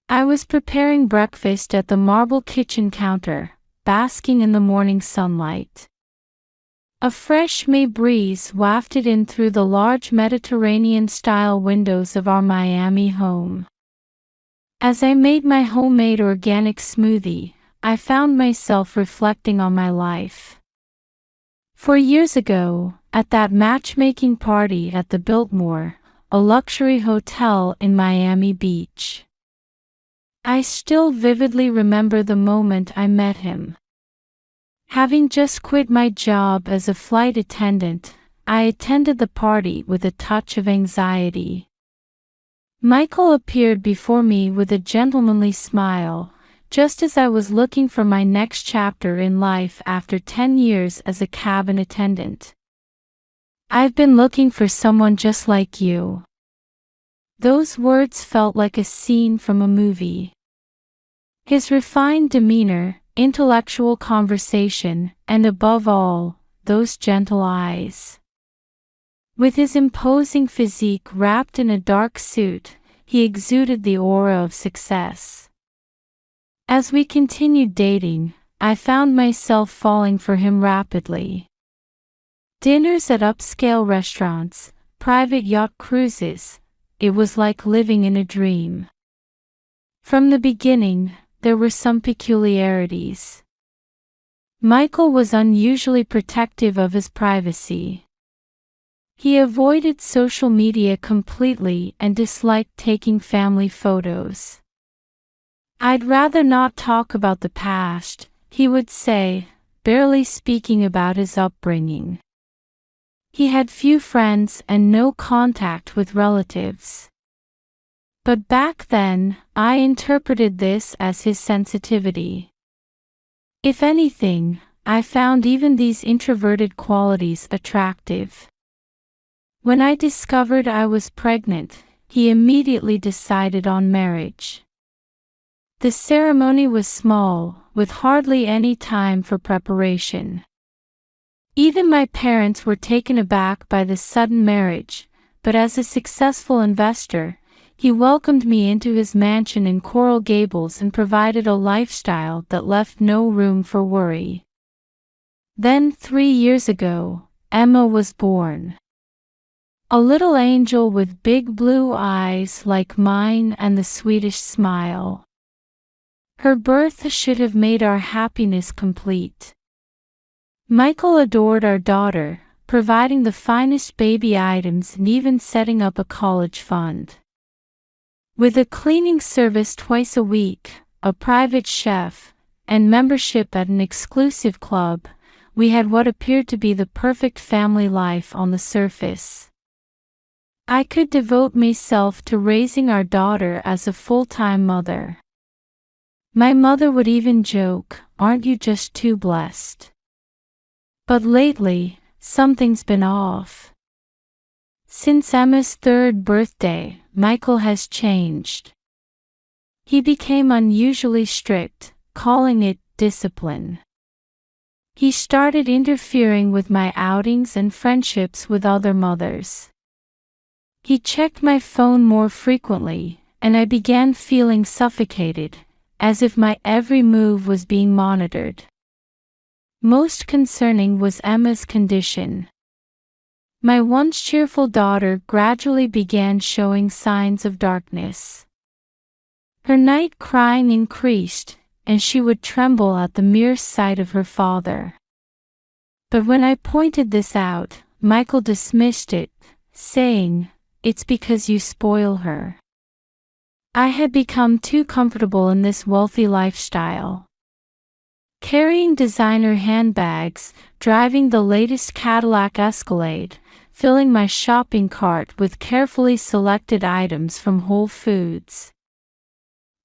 I was preparing breakfast at the marble kitchen counter, basking in the morning sunlight. A fresh May breeze wafted in through the large Mediterranean-style windows of our Miami home. As I made my homemade organic smoothie, I found myself reflecting on my life. 4 years ago, at that matchmaking party at the Biltmore, a luxury hotel in Miami Beach. I still vividly remember the moment I met him. Having just quit my job as a flight attendant, I attended the party with a touch of anxiety. Michael appeared before me with a gentlemanly smile, just as I was looking for my next chapter in life after 10 years as a cabin attendant. "I've been looking for someone just like you." Those words felt like a scene from a movie. His refined demeanor, intellectual conversation, and above all, those gentle eyes. With his imposing physique wrapped in a dark suit, he exuded the aura of success. As we continued dating, I found myself falling for him rapidly. Dinners at upscale restaurants, private yacht cruises, it was like living in a dream. From the beginning, there were some peculiarities. Michael was unusually protective of his privacy. He avoided social media completely and disliked taking family photos. "I'd rather not talk about the past," he would say, barely speaking about his upbringing. He had few friends and no contact with relatives. But back then, I interpreted this as his sensitivity. If anything, I found even these introverted qualities attractive. When I discovered I was pregnant, he immediately decided on marriage. The ceremony was small, with hardly any time for preparation. Even my parents were taken aback by the sudden marriage, but as a successful investor, he welcomed me into his mansion in Coral Gables and provided a lifestyle that left no room for worry. Then 3 years ago, Emma was born. A little angel with big blue eyes like mine and the Swedish smile. Her birth should have made our happiness complete. Michael adored our daughter, providing the finest baby items and even setting up a college fund. With a cleaning service twice a week, a private chef, and membership at an exclusive club, we had what appeared to be the perfect family life on the surface. I could devote myself to raising our daughter as a full-time mother. My mother would even joke, "Aren't you just too blessed?" But lately, something's been off. Since Emma's 3rd birthday, Michael has changed. He became unusually strict, calling it discipline. He started interfering with my outings and friendships with other mothers. He checked my phone more frequently, and I began feeling suffocated, as if my every move was being monitored. Most concerning was Emma's condition. My once cheerful daughter gradually began showing signs of darkness. Her night crying increased, and she would tremble at the mere sight of her father. But when I pointed this out, Michael dismissed it, saying, "It's because you spoil her." I had become too comfortable in this wealthy lifestyle. Carrying designer handbags, driving the latest Cadillac Escalade, filling my shopping cart with carefully selected items from Whole Foods.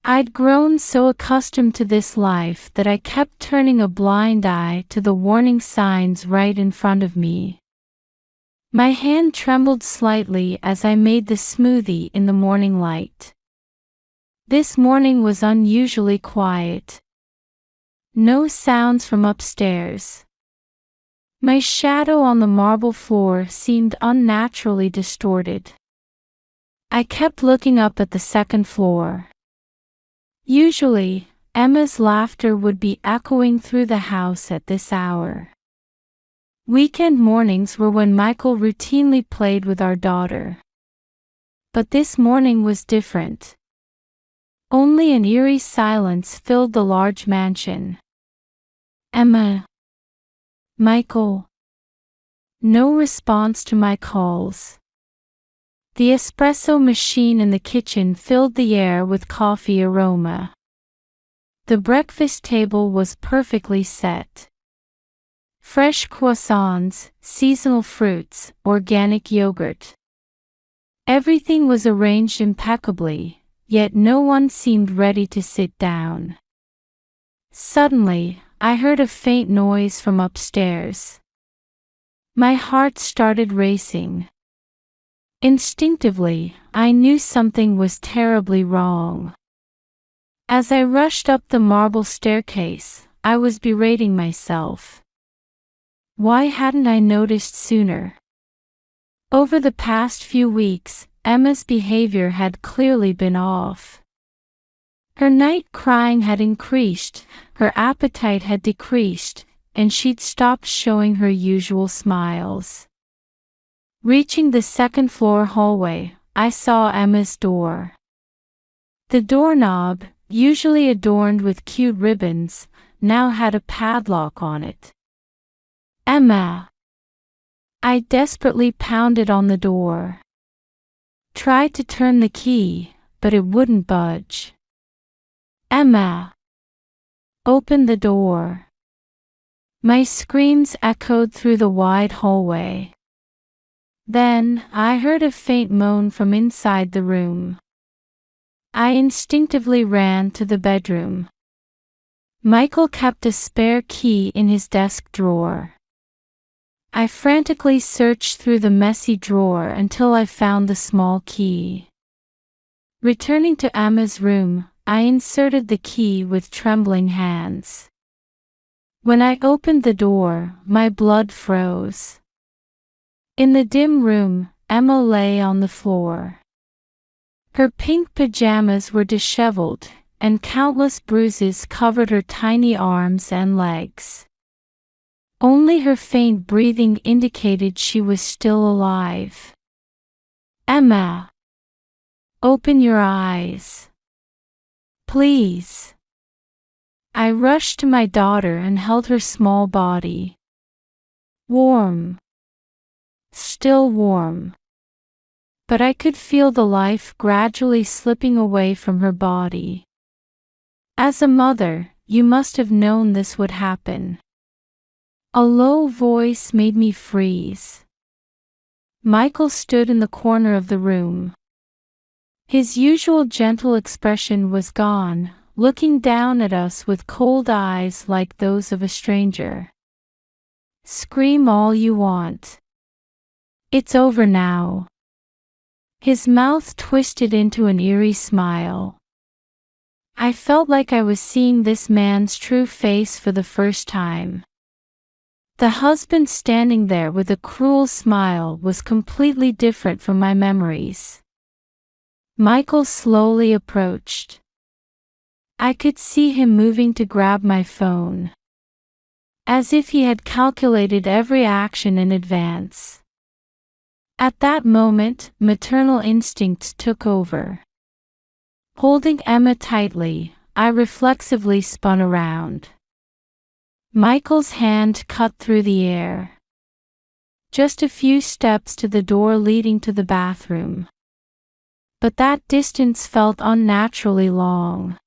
I'd grown so accustomed to this life that I kept turning a blind eye to the warning signs right in front of me. My hand trembled slightly as I made the smoothie in the morning light. This morning was unusually quiet. No sounds from upstairs. My shadow on the marble floor seemed unnaturally distorted. I kept looking up at the second floor. Usually, Emma's laughter would be echoing through the house at this hour. Weekend mornings were when Michael routinely played with our daughter. But this morning was different. Only an eerie silence filled the large mansion. Emma. Michael. No response to my calls. The espresso machine in the kitchen filled the air with coffee aroma. The breakfast table was perfectly set. Fresh croissants, seasonal fruits, organic yogurt. Everything was arranged impeccably, yet no one seemed ready to sit down. Suddenly, I heard a faint noise from upstairs. My heart started racing. Instinctively, I knew something was terribly wrong. As I rushed up the marble staircase, I was berating myself. Why hadn't I noticed sooner? Over the past few weeks, Emma's behavior had clearly been off. Her night crying had increased, her appetite had decreased, and she'd stopped showing her usual smiles. Reaching the second-floor hallway, I saw Emma's door. The doorknob, usually adorned with cute ribbons, now had a padlock on it. Emma! I desperately pounded on the door. Tried to turn the key, but it wouldn't budge. Emma! Open the door. My screams echoed through the wide hallway. Then, I heard a faint moan from inside the room. I instinctively ran to the bedroom. Michael kept a spare key in his desk drawer. I frantically searched through the messy drawer until I found the small key. Returning to Emma's room, I inserted the key with trembling hands. When I opened the door, my blood froze. In the dim room, Emma lay on the floor. Her pink pajamas were disheveled, and countless bruises covered her tiny arms and legs. Only her faint breathing indicated she was still alive. Emma! Open your eyes. Please. I rushed to my daughter and held her small body. Warm. Still warm. But I could feel the life gradually slipping away from her body. As a mother, you must have known this would happen. A low voice made me freeze. Michael stood in the corner of the room. His usual gentle expression was gone, looking down at us with cold eyes like those of a stranger. Scream all you want. It's over now. His mouth twisted into an eerie smile. I felt like I was seeing this man's true face for the first time. The husband standing there with a cruel smile was completely different from my memories. Michael slowly approached. I could see him moving to grab my phone. As if he had calculated every action in advance. At that moment, maternal instincts took over. Holding Emma tightly, I reflexively spun around. Michael's hand cut through the air. Just a few steps to the door leading to the bathroom. But that distance felt unnaturally long.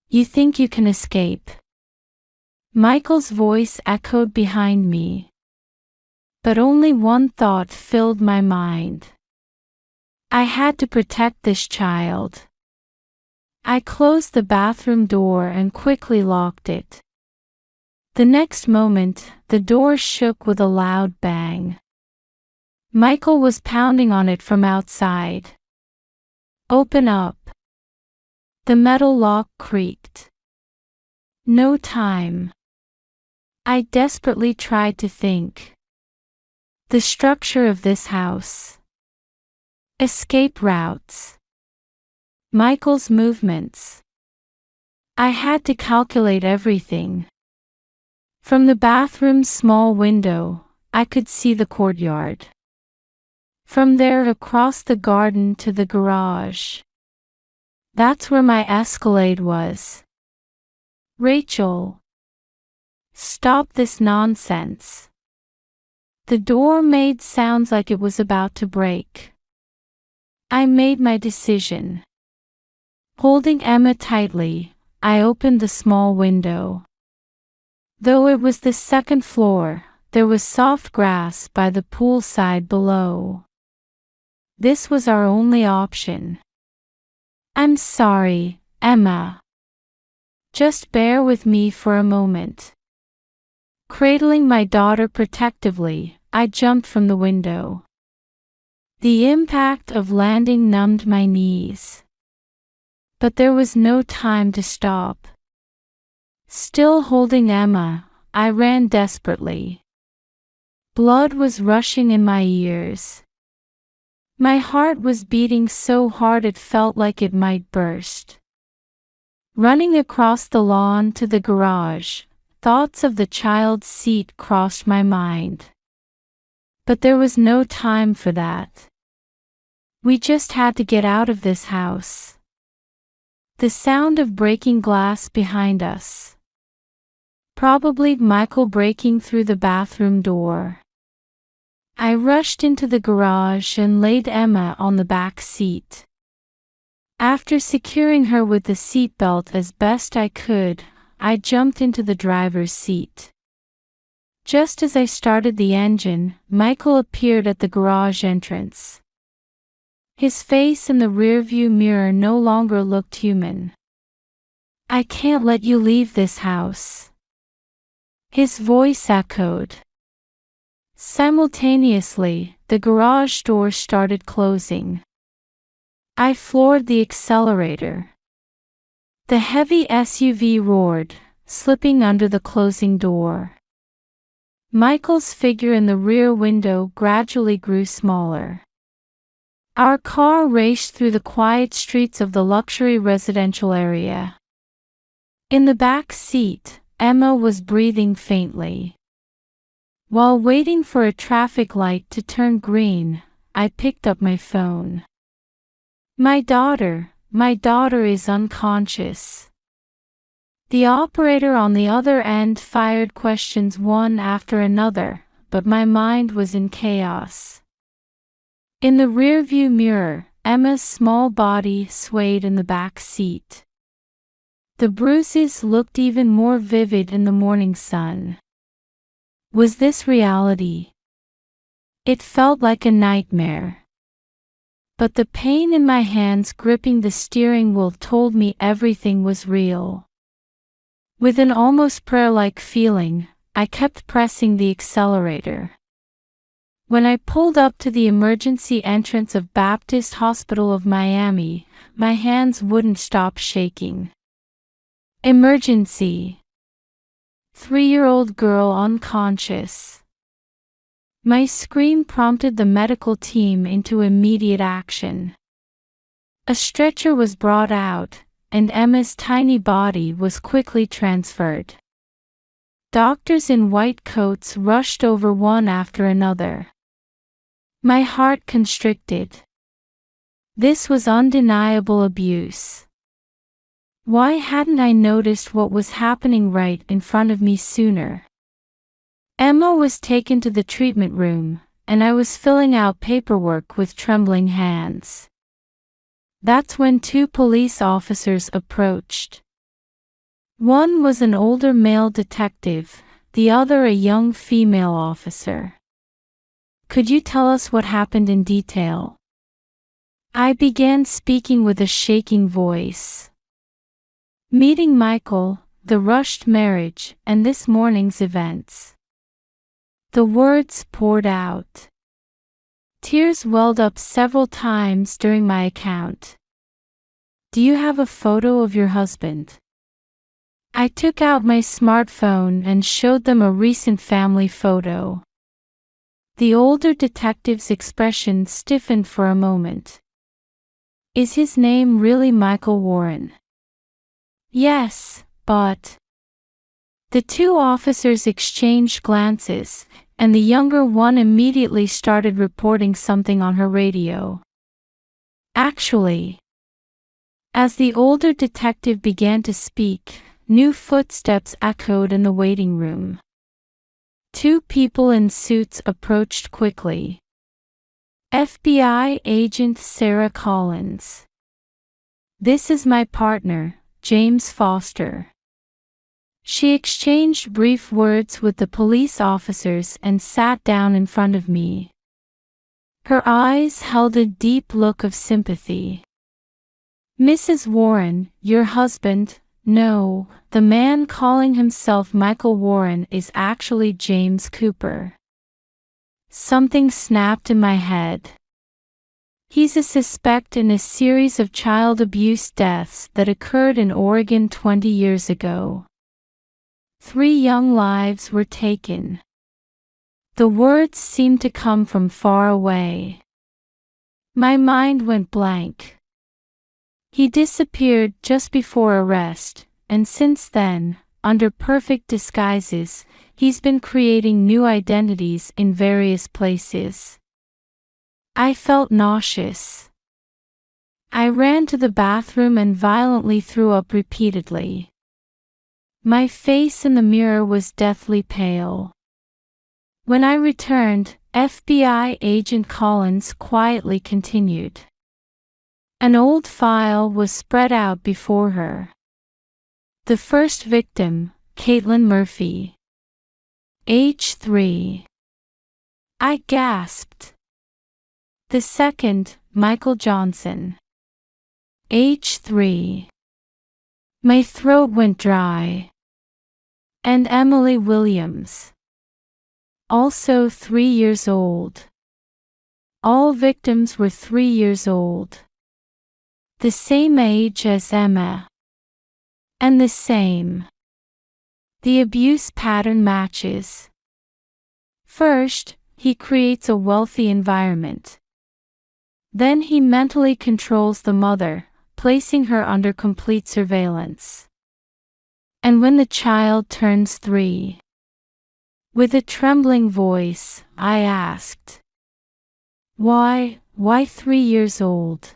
You think you can escape? Michael's voice echoed behind me. But only one thought filled my mind. I had to protect this child. I closed the bathroom door and quickly locked it. The next moment, the door shook with a loud bang. Michael was pounding on it from outside. Open up. The metal lock creaked. No time. I desperately tried to think. The structure of this house. Escape routes. Michael's movements. I had to calculate everything. From the bathroom's small window, I could see the courtyard. From there across the garden to the garage. That's where my Escalade was. Rachel. Stop this nonsense. The door made sounds like it was about to break. I made my decision. Holding Emma tightly, I opened the small window. Though it was the second floor, there was soft grass by the poolside below. This was our only option. I'm sorry, Emma. Just bear with me for a moment. Cradling my daughter protectively, I jumped from the window. The impact of landing numbed my knees. But there was no time to stop. Still holding Emma, I ran desperately. Blood was rushing in my ears. My heart was beating so hard it felt like it might burst. Running across the lawn to the garage, thoughts of the child's seat crossed my mind. But there was no time for that. We just had to get out of this house. The sound of breaking glass behind us. Probably Michael breaking through the bathroom door. I rushed into the garage and laid Emma on the back seat. After securing her with the seatbelt as best I could, I jumped into the driver's seat. Just as I started the engine, Michael appeared at the garage entrance. His face in the rearview mirror no longer looked human. I can't let you leave this house. His voice echoed. Simultaneously, the garage door started closing. I floored the accelerator. The heavy SUV roared, slipping under the closing door. Michael's figure in the rear window gradually grew smaller. Our car raced through the quiet streets of the luxury residential area. In the back seat, Emma was breathing faintly. While waiting for a traffic light to turn green, I picked up my phone. My daughter is unconscious. The operator on the other end fired questions one after another, but my mind was in chaos. In the rearview mirror, Emma's small body swayed in the back seat. The bruises looked even more vivid in the morning sun. Was this reality? It felt like a nightmare. But the pain in my hands gripping the steering wheel told me everything was real. With an almost prayer-like feeling, I kept pressing the accelerator. When I pulled up to the emergency entrance of Baptist Hospital of Miami, my hands wouldn't stop shaking. Emergency. 3-year-old girl unconscious. My scream prompted the medical team into immediate action. A stretcher was brought out, and Emma's tiny body was quickly transferred. Doctors in white coats rushed over one after another. My heart constricted. This was undeniable abuse. Why hadn't I noticed what was happening right in front of me sooner? Emma was taken to the treatment room, and I was filling out paperwork with trembling hands. That's when 2 police officers approached. One was an older male detective, the other a young female officer. Could you tell us what happened in detail? I began speaking with a shaking voice. Meeting Michael, the rushed marriage, and this morning's events. The words poured out. Tears welled up several times during my account. Do you have a photo of your husband? I took out my smartphone and showed them a recent family photo. The older detective's expression stiffened for a moment. Is his name really Michael Warren? Yes, but. The two officers exchanged glances, and the younger one immediately started reporting something on her radio. Actually, as the older detective began to speak, new footsteps echoed in the waiting room. Two people in suits approached quickly. FBI agent Sarah Collins. This is my partner, James Foster. She exchanged brief words with the police officers and sat down in front of me. Her eyes held a deep look of sympathy. Mrs. Warren, your husband, no, the man calling himself Michael Warren is actually James Cooper. Something snapped in my head. He's a suspect in a series of child abuse deaths that occurred in Oregon 20 years ago. 3 young lives were taken. The words seemed to come from far away. My mind went blank. He disappeared just before arrest, and since then, under perfect disguises, he's been creating new identities in various places. I felt nauseous. I ran to the bathroom and violently threw up repeatedly. My face in the mirror was deathly pale. When I returned, FBI agent Collins quietly continued. An old file was spread out before her. The first victim, Caitlin Murphy. Age 3. I gasped. The second, Michael Johnson. Age 3. My throat went dry. And Emily Williams. Also 3 years old. All victims were 3 years old. The same age as Emma. And the same. The abuse pattern matches. First, he creates a wealthy environment. Then he mentally controls the mother, placing her under complete surveillance. And when the child turns 3, with a trembling voice, I asked, why 3 years old?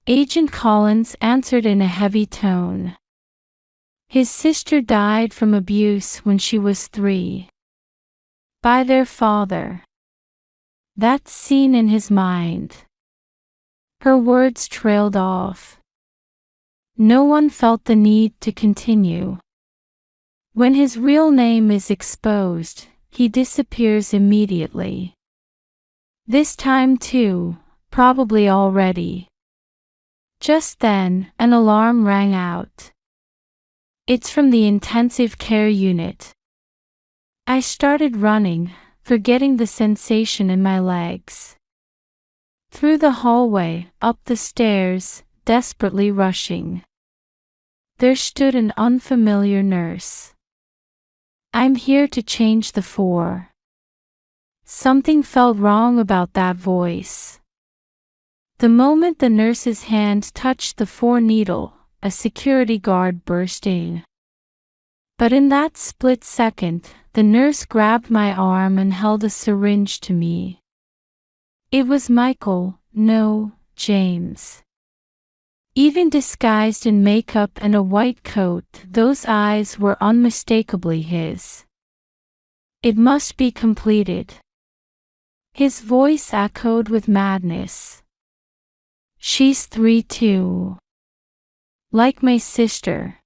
Agent Collins answered in a heavy tone. His sister died from abuse when she was 3. By their father. That's seen in his mind. Her words trailed off. No one felt the need to continue. When his real name is exposed, he disappears immediately. This time too, probably already. Just then, an alarm rang out. It's from the intensive care unit. I started running, forgetting the sensation in my legs. Through the hallway, up the stairs, desperately rushing. There stood an unfamiliar nurse. I'm here to change the 4. Something felt wrong about that voice. The moment the nurse's hand touched the 4 needle, a security guard burst in. But in that split second, the nurse grabbed my arm and held a syringe to me. It was Michael, no, James. Even disguised in makeup and a white coat, those eyes were unmistakably his. It must be completed. His voice echoed with madness. She's 3 too. Like my sister.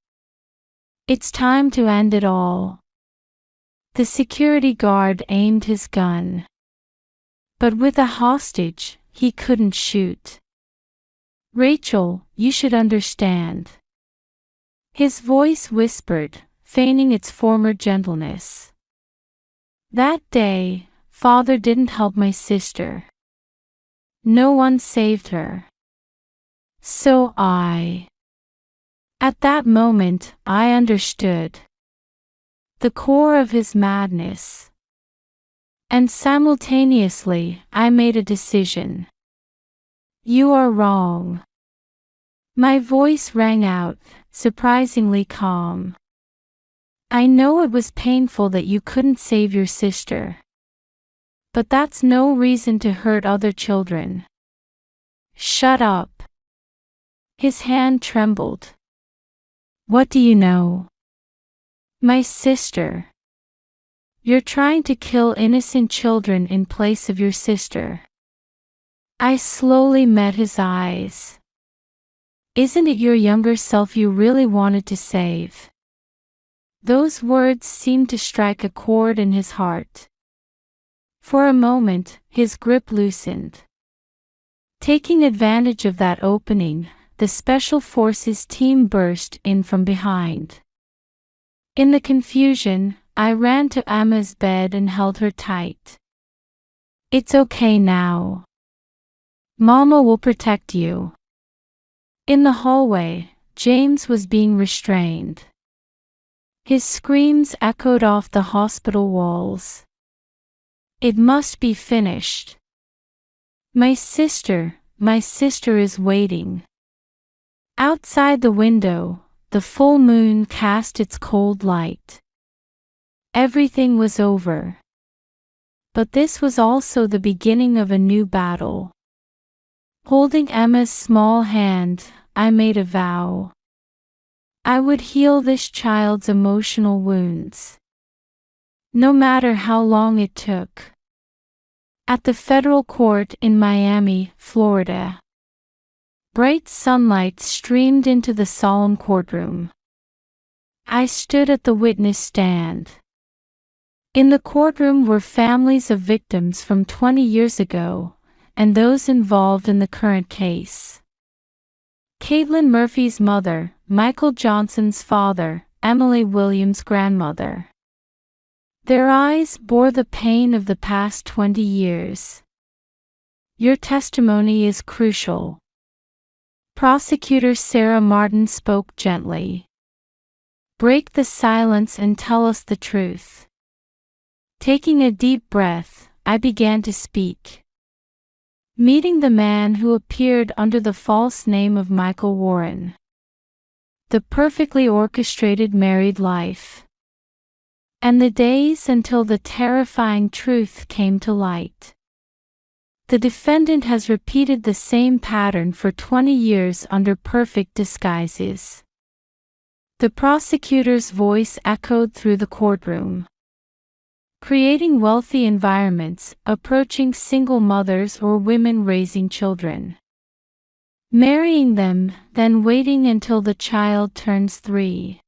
It's time to end it all. The security guard aimed his gun. But with a hostage, he couldn't shoot. Rachel, you should understand. His voice whispered, feigning its former gentleness. That day, Father didn't help my sister. No one saved her. So At that moment, I understood. The core of his madness. And simultaneously, I made a decision. You are wrong. My voice rang out, surprisingly calm. I know it was painful that you couldn't save your sister. But that's no reason to hurt other children. Shut up. His hand trembled. What do you know? My sister. You're trying to kill innocent children in place of your sister. I slowly met his eyes. Isn't it your younger self you really wanted to save? Those words seemed to strike a chord in his heart. For a moment, his grip loosened. Taking advantage of that opening, the Special Forces team burst in from behind. In the confusion, I ran to Emma's bed and held her tight. It's okay now. Mama will protect you. In the hallway, James was being restrained. His screams echoed off the hospital walls. It must be finished. My sister is waiting. Outside the window, the full moon cast its cold light. Everything was over. But this was also the beginning of a new battle. Holding Emma's small hand, I made a vow. I would heal this child's emotional wounds. No matter how long it took. At the federal court in Miami, Florida. Bright sunlight streamed into the solemn courtroom. I stood at the witness stand. In the courtroom were families of victims from 20 years ago, and those involved in the current case. Caitlin Murphy's mother, Michael Johnson's father, Emily Williams' grandmother. Their eyes bore the pain of the past 20 years. Your testimony is crucial. Prosecutor Sarah Martin spoke gently. Break the silence and tell us the truth. Taking a deep breath, I began to speak. Meeting the man who appeared under the false name of Michael Warren. The perfectly orchestrated married life. And the days until the terrifying truth came to light. The defendant has repeated the same pattern for 20 years under perfect disguises. The prosecutor's voice echoed through the courtroom. Creating wealthy environments, approaching single mothers or women raising children. Marrying them, then waiting until the child turns 3.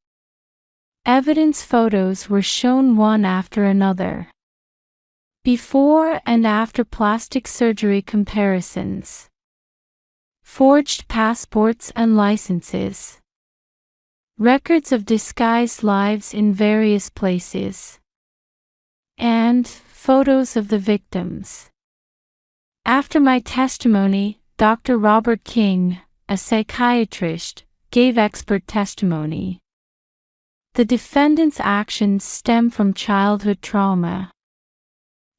Evidence photos were shown one after another. Before and after plastic surgery comparisons. Forged passports and licenses. Records of disguised lives in various places. And photos of the victims. After my testimony, Dr. Robert King, a psychiatrist, gave expert testimony. The defendant's actions stem from childhood trauma.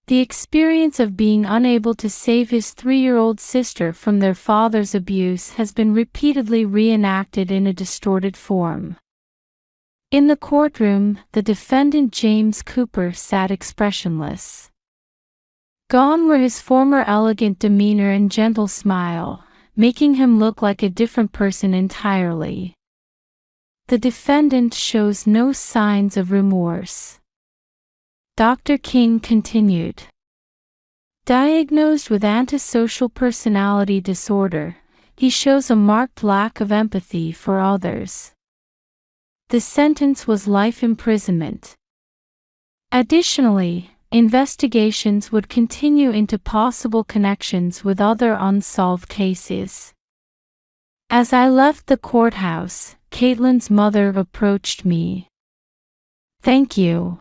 The experience of being unable to save his 3-year-old sister from their father's abuse has been repeatedly reenacted in a distorted form. In the courtroom, the defendant James Cooper sat expressionless. Gone were his former elegant demeanor and gentle smile, making him look like a different person entirely. The defendant shows no signs of remorse. Dr. King continued. Diagnosed with antisocial personality disorder, he shows a marked lack of empathy for others. The sentence was life imprisonment. Additionally, investigations would continue into possible connections with other unsolved cases. As I left the courthouse, Caitlin's mother approached me. Thank you.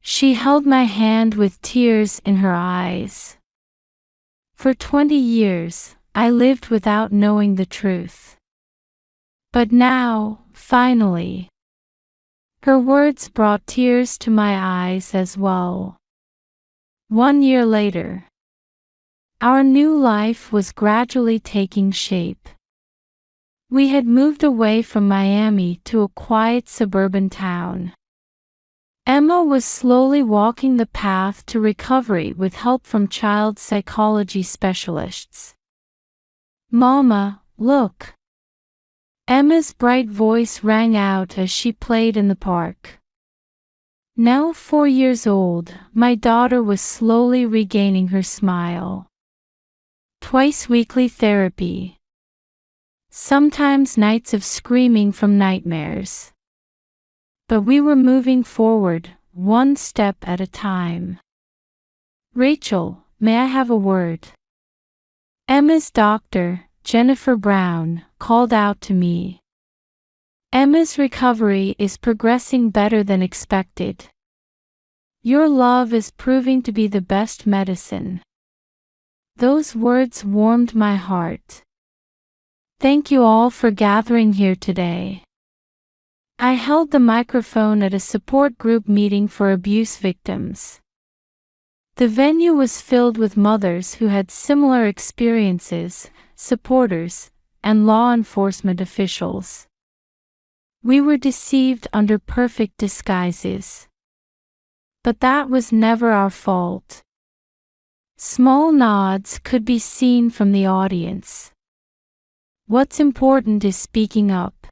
She held my hand with tears in her eyes. For 20 years, I lived without knowing the truth. But now, finally. Her words brought tears to my eyes as well. 1 year later. Our new life was gradually taking shape. We had moved away from Miami to a quiet suburban town. Emma was slowly walking the path to recovery with help from child psychology specialists. "Mama, look." Emma's bright voice rang out as she played in the park. Now 4 years old, my daughter was slowly regaining her smile. Twice weekly therapy. Sometimes nights of screaming from nightmares. But we were moving forward, one step at a time. "Rachel, may I have a word?" Emma's doctor, Jennifer Brown, called out to me. "Emma's recovery is progressing better than expected. Your love is proving to be the best medicine." Those words warmed my heart. Thank you all for gathering here today. I held the microphone at a support group meeting for abuse victims. The venue was filled with mothers who had similar experiences, supporters, and law enforcement officials. We were deceived under perfect disguises. But that was never our fault. Small nods could be seen from the audience. What's important is speaking up.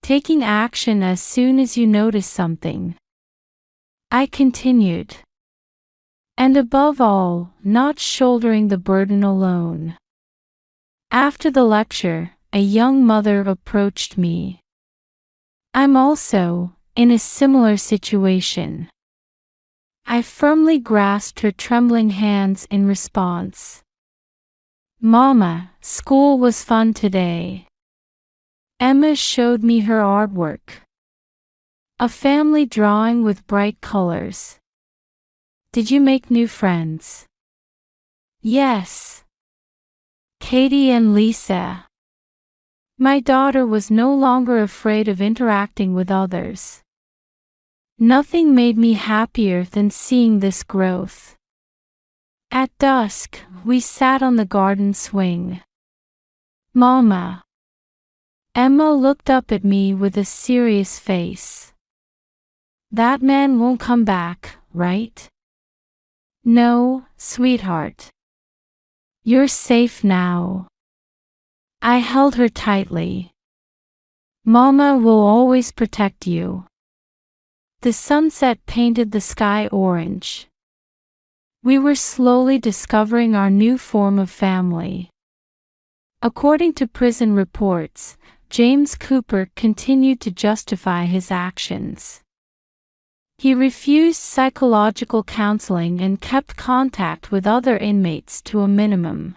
Taking action as soon as you notice something. I continued. And above all, not shouldering the burden alone. After the lecture, a young mother approached me. "I'm also in a similar situation." I firmly grasped her trembling hands in response. "Mama, school was fun today." Emma showed me her artwork. A family drawing with bright colors. "Did you make new friends?" "Yes. Katie and Lisa." My daughter was no longer afraid of interacting with others. Nothing made me happier than seeing this growth. At dusk, we sat on the garden swing. "Mama." Emma looked up at me with a serious face. "That man won't come back, right?" "No, sweetheart. You're safe now." I held her tightly. "Mama will always protect you." The sunset painted the sky orange. We were slowly discovering our new form of family. According to prison reports, James Cooper continued to justify his actions. He refused psychological counseling and kept contact with other inmates to a minimum.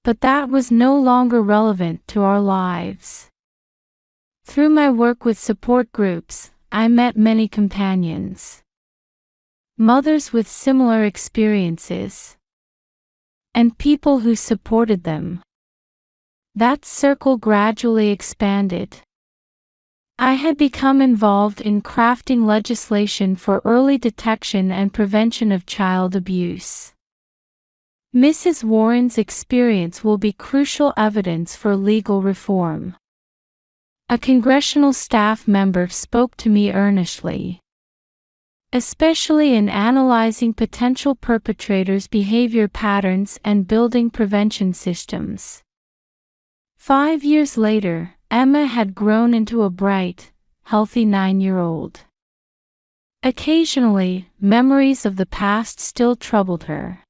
But that was no longer relevant to our lives. Through my work with support groups, I met many companions. Mothers with similar experiences. And people who supported them. That circle gradually expanded. I had become involved in crafting legislation for early detection and prevention of child abuse. Mrs. Warren's experience will be crucial evidence for legal reform. A congressional staff member spoke to me earnestly. Especially in analyzing potential perpetrators' behavior patterns and building prevention systems. 5 years later, Emma had grown into a bright, healthy 9-year-old. Occasionally, memories of the past still troubled her.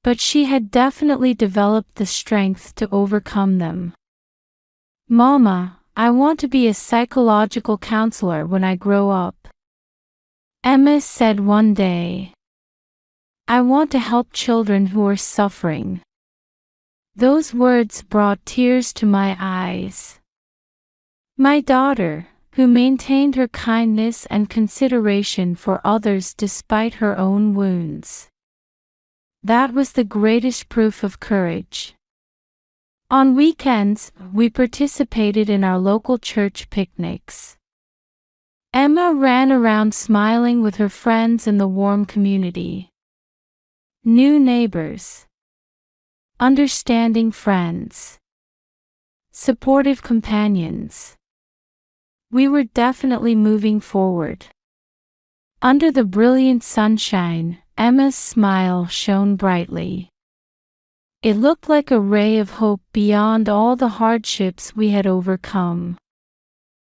But she had definitely developed the strength to overcome them. "Mama, I want to be a psychological counselor when I grow up." Emma said one day. "I want to help children who are suffering." Those words brought tears to my eyes. My daughter, who maintained her kindness and consideration for others despite her own wounds. That was the greatest proof of courage. On weekends, we participated in our local church picnics. Emma ran around smiling with her friends in the warm community. New neighbors. Understanding friends. supportive companions. We were definitely moving forward. Under the brilliant sunshine, Emma's smile shone brightly. It looked like a ray of hope beyond all the hardships we had overcome.